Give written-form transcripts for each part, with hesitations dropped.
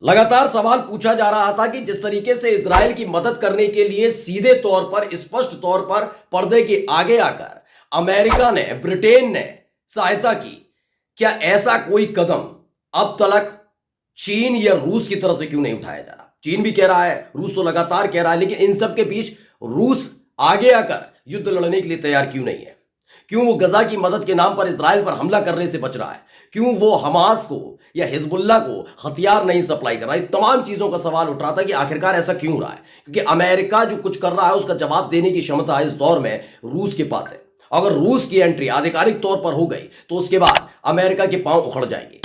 लगातार सवाल पूछा जा रहा था कि जिस तरीके से इजराइल की मदद करने के लिए सीधे तौर पर स्पष्ट तौर पर पर्दे के आगे आकर अमेरिका ने ब्रिटेन ने सहायता की, क्या ऐसा कोई कदम अब तक चीन या रूस की तरफ से क्यों नहीं उठाया जा रहा? चीन भी कह रहा है, रूस तो लगातार कह रहा है, लेकिन इन सब के बीच रूस आगे आकर युद्ध लड़ने के लिए तैयार क्यों नहीं है? क्यों वो गजा की मदद के नाम पर इजराइल पर हमला करने से बच रहा है? क्यों वो हमास को या हिजबुल्लाह को हथियार नहीं सप्लाई कर रहा है? तमाम चीजों का सवाल उठ रहा था कि आखिरकार ऐसा क्यों हो रहा है, क्योंकि अमेरिका जो कुछ कर रहा है उसका जवाब देने की क्षमता इस दौर में रूस के पास है। अगर रूस की एंट्री आधिकारिक तौर पर हो गई तो उसके बाद अमेरिका के पांव उखड़ जाएंगे।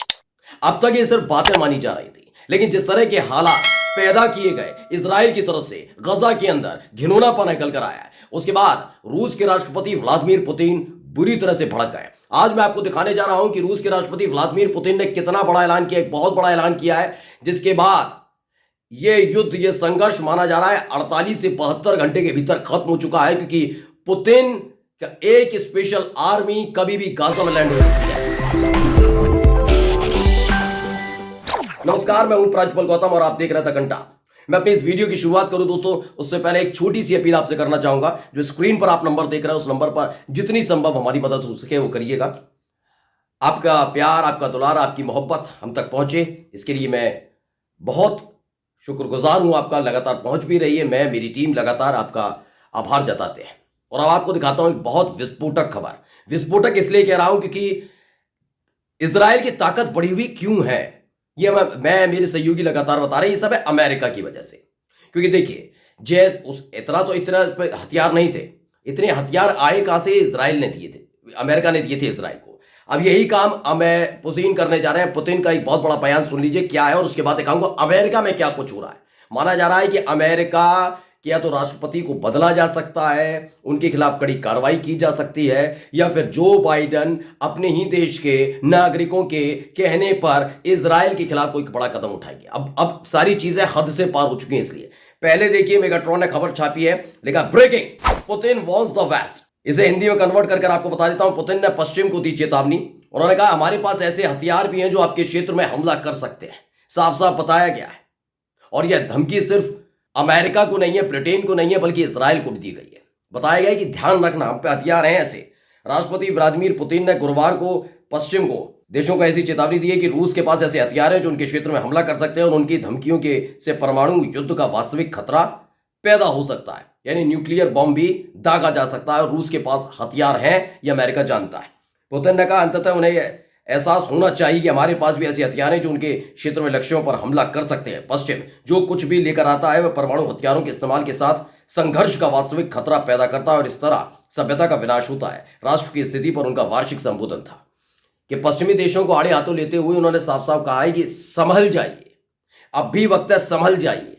अब तक ये सिर्फ बातें मानी जा रही थी, लेकिन जिस तरह के हालात पैदा किए गए इजराइल की तरफ से गजा के अंदर घिनौनापन निकल कर आया है, उसके बाद रूस के राष्ट्रपति व्लादिमीर पुतिन बुरी तरह से भड़क गए। आज मैं आपको दिखाने जा रहा हूं कि रूस के राष्ट्रपति व्लादिमीर पुतिन ने कितना बड़ा ऐलान किया, एक बहुत बड़ा ऐलान किया है, जिसके बाद यह युद्ध, यह संघर्ष माना जा रहा है 48 से 72 घंटे के भीतर खत्म हो चुका है, क्योंकि पुतिन का एक स्पेशल आर्मी कभी भी गाजा में लैंड हो सकती है। नमस्कार, मैं हूं प्रज्वल गौतम और आप देख रहे थे घंटा। मैं अपनी इस वीडियो की शुरुआत करूं दोस्तों, उससे पहले एक छोटी सी अपील आपसे करना चाहूंगा। जो स्क्रीन पर आप नंबर देख रहे हैं उस नंबर पर जितनी संभव हमारी मदद हो सके वो करिएगा। आपका प्यार, आपका दुलार, आपकी मोहब्बत हम तक पहुंचे, इसके लिए मैं बहुत शुक्रगुजार हूं। आपका लगातार पहुंच भी रही है, मैं, मेरी टीम लगातार आपका आभार जताते हैं। और अब आपको दिखाता हूं एक बहुत विस्फोटक खबर। विस्फोटक इसलिए कह रहा हूं क्योंकि इजराइल की ताकत बढ़ी हुई क्यों है, ये मैं मेरे सहयोगी लगातार बता रहे हैं। ये सब है अमेरिका की वजह से। क्योंकि देखिए, इतना हथियार नहीं थे, इतने हथियार आए कहां से? इजराइल ने दिए थे, अमेरिका ने दिए थे इजराइल को। अब यही काम पुतिन करने जा रहे हैं। पुतिन का एक बहुत बड़ा बयान सुन लीजिए क्या है, और उसके बाद दिखाऊंगा अमेरिका में क्या कुछ हो रहा है। माना जा रहा है कि अमेरिका कि या तो राष्ट्रपति को बदला जा सकता है, उनके खिलाफ कड़ी कार्रवाई की जा सकती है, या फिर जो बाइडेन अपने ही देश के नागरिकों के कहने पर इजराइल के खिलाफ कोई बड़ा कदम उठाएंगे। अब सारी चीजें हद से पार हो चुकी हैं। इसलिए पहले देखिए, मेगाट्रॉन ने खबर छापी है, लिखा breaking Putin wants the West. इसे हिंदी में कन्वर्ट करके आपको बता देता हूं। पुतिन ने पश्चिम को दी चेतावनी। उन्होंने कहा हमारे पास ऐसे हथियार भी हैं जो आपके क्षेत्र में हमला कर सकते हैं। साफ साफ बताया गया है, और यह धमकी सिर्फ अमेरिका को नहीं है, ब्रिटेन को नहीं है, बल्कि इजराइल को भी दी गई है। बताया गया है कि ध्यान रखना, हम पे हथियार हैं ऐसे। राष्ट्रपति व्लादिमीर पुतिन ने गुरुवार को पश्चिम को देशों को ऐसी चेतावनी दी है कि रूस के पास ऐसे हथियार हैं जो उनके क्षेत्र में हमला कर सकते हैं, और उनकी धमकियों के से परमाणु युद्ध का वास्तविक खतरा पैदा हो सकता है, यानी न्यूक्लियर बॉम्ब भी दागा जा सकता है। और रूस के पास हथियार हैं, यह अमेरिका जानता है। पुतिन ने कहा अंततः उन्हें एहसास होना चाहिए कि हमारे पास भी ऐसे हथियार हैं जो उनके क्षेत्र में लक्ष्यों पर हमला कर सकते हैं। पश्चिम जो कुछ भी लेकर आता है वह परमाणु हथियारों के इस्तेमाल के साथ संघर्ष का वास्तविक खतरा पैदा करता है, और इस तरह सभ्यता का विनाश होता है। राष्ट्र की स्थिति पर उनका वार्षिक संबोधन था कि पश्चिमी देशों को आड़े हाथों लेते हुए उन्होंने साफ साफ कहा है कि संभल जाइए, अब भी वक्त है, संभल जाइए।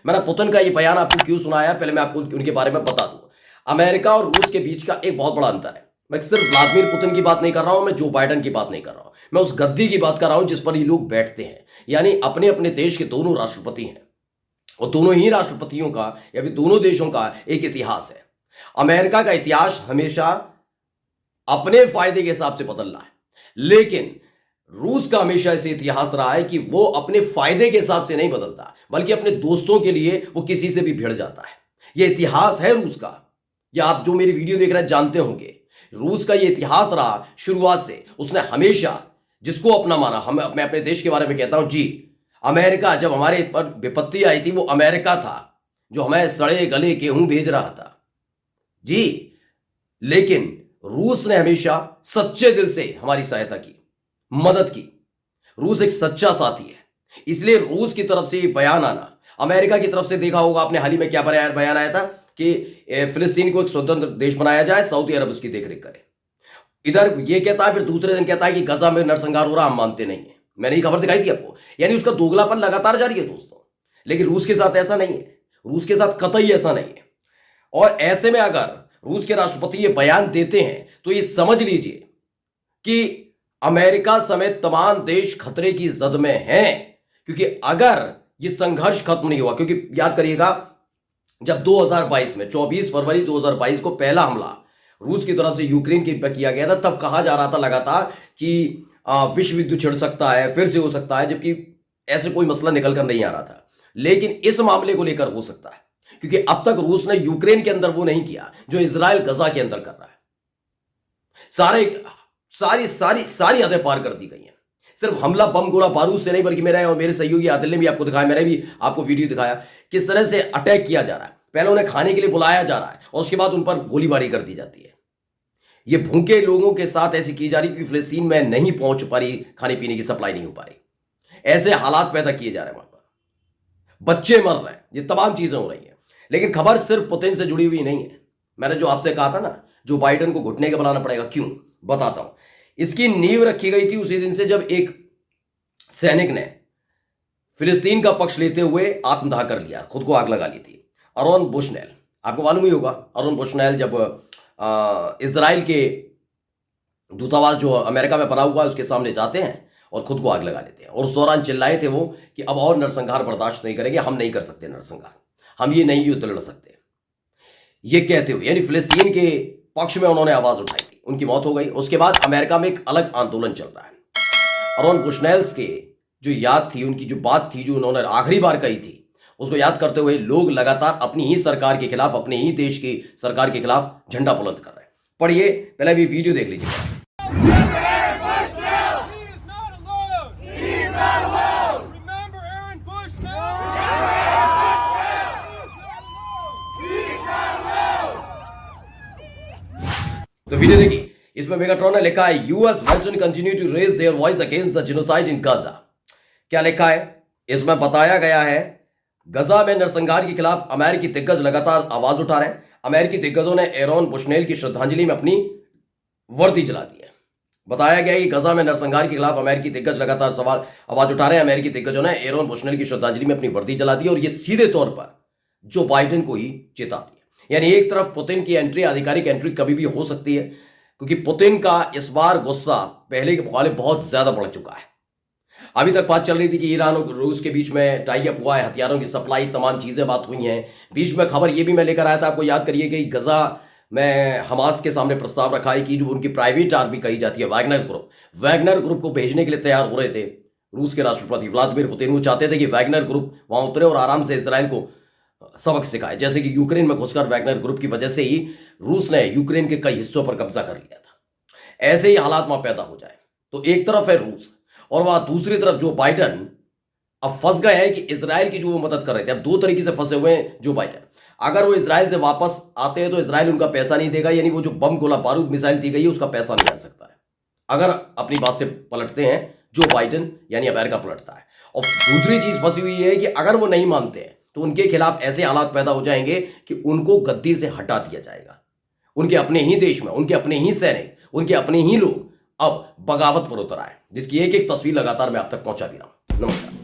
मैंने पुतिन का यह बयान आपको क्यों सुनाया, पहले मैं आपको उनके बारे में बता दूं। अमेरिका और रूस के बीच का एक बहुत बड़ा अंतर है। मैं सिर्फ व्लादिमीर पुतिन की बात नहीं कर रहा हूं, मैं जो बाइडेन की बात नहीं कर रहा हूं, मैं उस गद्दी की बात कर रहा हूं जिस पर ये लोग बैठते हैं। यानी अपने अपने देश के दोनों राष्ट्रपति हैं, और दोनों ही राष्ट्रपतियों का या फिर दोनों देशों का एक इतिहास है। अमेरिका का इतिहास हमेशा अपने फायदे के हिसाब से बदल रहा है, लेकिन रूस का हमेशा ऐसे इतिहास रहा है कि वो अपने फायदे के हिसाब से नहीं बदलता, बल्कि अपने दोस्तों के लिए वो किसी से भी भिड़ जाता है। यह इतिहास है रूस का। या आप जो मेरी वीडियो देख रहे हैं जानते होंगे, रूस का यह इतिहास रहा शुरुआत से। उसने हमेशा जिसको अपना माना, मैं अपने देश के बारे में कहता हूं जी, अमेरिका जब हमारे पर विपत्ति आई थी वो अमेरिका था जो हमें सड़े गले गेहूं भेज रहा था जी। लेकिन रूस ने हमेशा सच्चे दिल से हमारी सहायता की, मदद की। रूस एक सच्चा साथी है, इसलिए रूस की तरफ से बयान आना, अमेरिका की तरफ से देखा होगा आपने हाल ही में क्या बयान आया था कि फिलिस्तीन को एक स्वतंत्र देश बनाया जाए, सऊदी अरब उसकी देखरेख करे। इधर ये कहता है, फिर दूसरे दिन कहता है कि गजा में नरसंहार हो रहा, हम मानते नहीं है। मैंने ये खबर दिखाई थी आपको। यानी उसका दोगलापन लगातार जारी है दोस्तों। लेकिन रूस के साथ ऐसा नहीं है, रूस के साथ कतई ऐसा नहीं है। और ऐसे में अगर रूस के राष्ट्रपति ये बयान देते हैं तो ये समझ लीजिए कि अमेरिका समेत तमाम देश खतरे की जद में हैं। क्योंकि अगर ये संघर्ष खत्म नहीं हुआ, क्योंकि याद करिएगा जब 2022 में 24 फरवरी 2022 को पहला हमला रूस की तरफ से यूक्रेन के पर किया गया था, तब कहा जा रहा था लगातार कि विश्व युद्ध छिड़ सकता है, फिर से हो सकता है, जबकि ऐसे कोई मसला निकल कर नहीं आ रहा था, लेकिन इस मामले को लेकर हो सकता है, क्योंकि अब तक रूस ने यूक्रेन के अंदर वो नहीं किया जो इजराइल गजा के अंदर कर रहा है। सारी सारी सारी हदें पार कर दी गई हैं। सिर्फ हमला बम गोला बारूद से नहीं, बल्कि मेरा और मेरे सहयोगी आदिल ने भी आपको दिखाया, मैंने भी आपको वीडियो दिखाया किस तरह से अटैक किया जा रहा है। पहले उन्हें खाने के लिए बुलाया जा रहा है और उसके बाद उन पर गोलीबारी कर दी जाती है। ये भूखे लोगों के साथ ऐसी की जा रही कि फिलिस्तीन में नहीं पहुंच पा रही, खाने पीने की सप्लाई नहीं हो पा रही, ऐसे हालात पैदा किए जा रहे हैं वहां पर, बच्चे मर रहे हैं, ये तमाम चीजें हो रही हैं। लेकिन खबर सिर्फ पुतिन से जुड़ी हुई नहीं है। मैंने जो आपसे कहा था ना, जो बाइडेन को घुटने के बनाना पड़ेगा, क्यों बताता हूं। इसकी नींव रखी गई थी उसी दिन से जब एक सैनिक ने फिलिस्तीन का पक्ष लेते हुए आत्मदाह कर लिया, खुद को आग लगा ली थी। अरोन बुशनेल, आपको मालूम ही होगा, अरोन बुशनेल जब इजराइल के दूतावास जो अमेरिका में बना हुआ है उसके सामने जाते हैं और खुद को आग लगा लेते हैं, और उस दौरान चिल्लाए थे वो कि अब और नरसंहार बर्दाश्त नहीं करेंगे, हम नहीं कर सकते नरसंहार, हम ये नहीं युद्ध लड़ सकते। ये कहते हुए यानी फिलिस्तीन के पक्ष में उन्होंने आवाज उठाई थी, उनकी मौत हो गई। उसके बाद अमेरिका में एक अलग आंदोलन चल रहा है। अरोन बुशनेल्स के जो याद थी, उनकी जो बात थी, जो उन्होंने आखिरी बार कही थी, उसको याद करते हुए लोग लगातार अपनी ही सरकार के खिलाफ, अपने ही देश की सरकार के खिलाफ झंडा बुलंद कर रहे हैं। पढ़िए, पहले भी वीडियो देख लीजिए। तो वीडियो देखिए, इसमें मेगाट्रॉन ने लिखा है US veteran continue to raise their voice against the genocide in Gaza. क्या लिखा है इसमें? बताया गया है गजा में नरसंहार के खिलाफ अमेरिकी दिग्गज लगातार आवाज उठा रहे हैं। अमेरिकी दिग्गजों ने एरोन बुशनेल की श्रद्धांजलि में अपनी वर्दी जला दी है। बताया गया कि गजा में नरसंहार के खिलाफ अमेरिकी दिग्गज लगातार सवाल आवाज उठा रहे हैं। अमेरिकी दिग्गजों ने एरोन बुशनेल की श्रद्धांजलि में अपनी वर्दी जला दी, और यह सीधे तौर पर जो बाइडेन को ही चेतावनी है। यानी एक तरफ पुतिन की एंट्री, आधिकारिक एंट्री कभी भी हो सकती है, क्योंकि पुतिन का इस बार गुस्सा पहले के मुकाबले बहुत ज्यादा बढ़ चुका है। अभी तक बात चल रही थी कि ईरान और रूस के बीच में टाई अप हुआ है, हथियारों की सप्लाई, तमाम चीजें बात हुई हैं। बीच में खबर यह भी मैं लेकर आया था, आपको याद करिए कि गजा में हमास के सामने प्रस्ताव रखा है कि जो उनकी प्राइवेट आर्मी कही जाती है वैगनर ग्रुप को भेजने के लिए तैयार हो रहे थे रूस के राष्ट्रपति व्लादिमीर पुतिन। वो चाहते थे कि वैगनर ग्रुप वहां उतरे और आराम से इजराइल को सबक सिखाए, जैसे कि यूक्रेन में घुसकर वैगनर ग्रुप की वजह से ही रूस ने यूक्रेन के कई हिस्सों पर कब्जा कर लिया था। ऐसे ही हालात वहां पैदा हो जाए। तो एक तरफ है रूस और वहां दूसरी तरफ जो बाइडेन अब फंस गए हैं कि इजराइल की जो वो मदद कर रहे थे, अब दो तरीके से फंसे हुए हैं जो बाइडेन। अगर वो इजराइल से वापस आते हैं तो इजराइल उनका पैसा नहीं देगा, यानी वो जो बम गोला बारूद मिसाइल दी गई है उसका पैसा नहीं आ सकता है अगर अपनी बात से पलटते हैं जो बाइडेन यानी अमेरिका पलटता है। और दूसरी चीज फंसी हुई है कि अगर वो नहीं मानते हैं तो उनके खिलाफ ऐसे हालात पैदा हो जाएंगे कि उनको गद्दी से हटा दिया जाएगा। उनके अपने ही देश में उनके अपने ही सैनिक, उनके अपने ही लोग अब बगावत पर उतर आए, जिसकी एक एक तस्वीर लगातार मैं आप तक पहुंचा भी रहा हूं। नमस्कार।